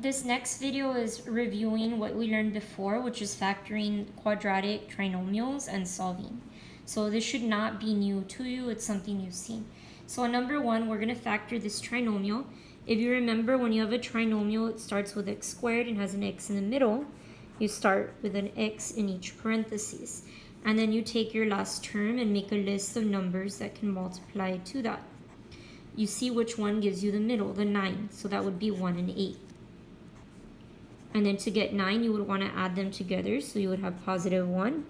This next video is reviewing what we learned before, which is factoring quadratic trinomials and solving. So this should not be new to you, it's something you've seen. So on number one, we're gonna factor this trinomial. If you remember, when you have a trinomial, it starts with x squared and has an x in the middle. You start with an x in each parentheses. And then you take your last term and make a list of numbers that can multiply to that. You see which one gives you the middle, the 9. So that would be 1 and 8. And then to get 9, you would want to add them together. So you would have positive 1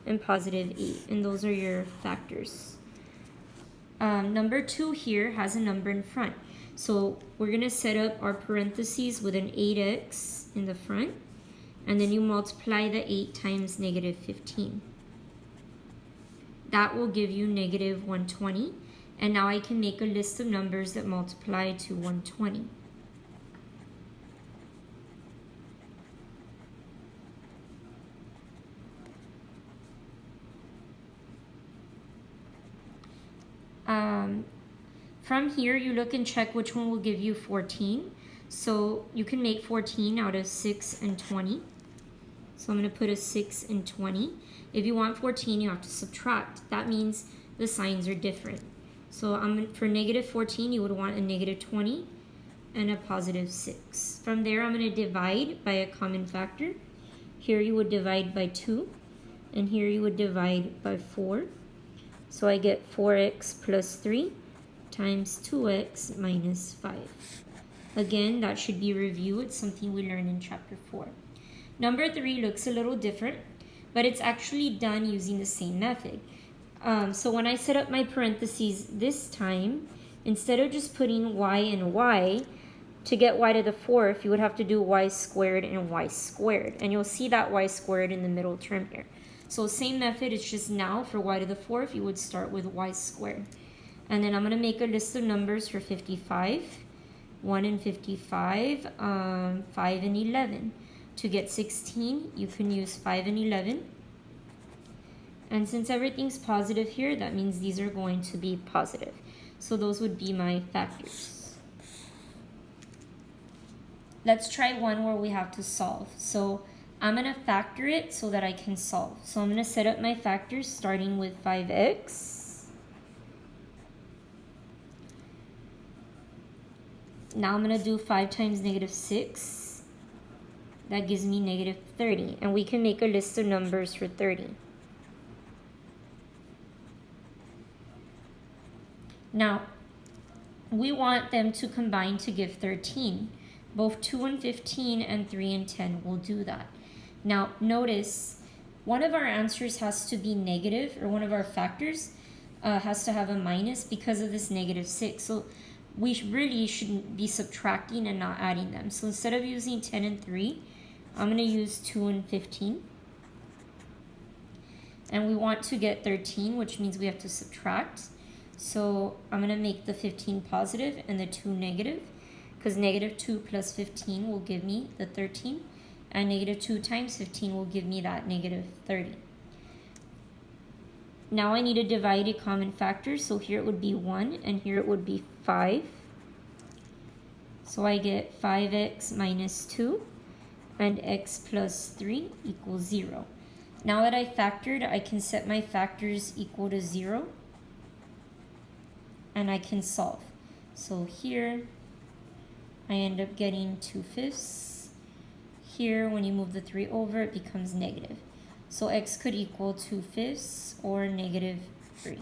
and positive 8. And those are your factors. Number 2 here has a number in front. So we're going to set up our parentheses with an 8x in the front. And then you multiply the 8 times negative 15. That will give you negative 120. And now I can make a list of numbers that multiply to 120. From here, you look and check which one will give you 14. So you can make 14 out of 6 and 20. So I'm going to put a 6 and 20. If you want 14, you have to subtract. That means the signs are different. So for negative 14, you would want a negative 20 and a positive 6. From there, I'm going to divide by a common factor. Here you would divide by 2. And here you would divide by 4. So I get 4x plus 3 times 2x minus 5. Again, that should be reviewed. It's something we learned in chapter 4. Number 3 looks a little different, but it's actually done using the same method. So when I set up my parentheses this time, instead of just putting y and y, to get y to the 4th, you would have to do y squared and y squared. And you'll see that y squared in the middle term here. So same method, it's just now for y to the 4th, you would start with y squared. And then I'm going to make a list of numbers for 55, 1 and 55, 5 and 11. To get 16, you can use 5 and 11. And since everything's positive here, that means these are going to be positive. So those would be my factors. Let's try one where we have to solve. So I'm going to factor it so that I can solve. So I'm going to set up my factors starting with 5x. Now I'm going to do 5 times negative 6. That gives me negative 30. And we can make a list of numbers for 30. Now, we want them to combine to give 13. Both 2 and 15 and 3 and 10 will do that. Now, notice, one of our answers has to be negative, or one of our factors has to have a minus because of this negative 6. So we really shouldn't be subtracting and not adding them. So instead of using 10 and 3, I'm going to use 2 and 15. And we want to get 13, which means we have to subtract. So I'm going to make the 15 positive and the 2 negative, because negative 2 plus 15 will give me the 13. And negative 2 times 15 will give me that negative 30. Now I need to divide a common factor. So here it would be 1 and here it would be 5. So I get 5x minus 2 and x plus 3 equals 0. Now that I factored, I can set my factors equal to 0. And I can solve. So here I end up getting 2/5. Here, when you move the 3 over, it becomes negative. So x could equal 2/5 or negative 3.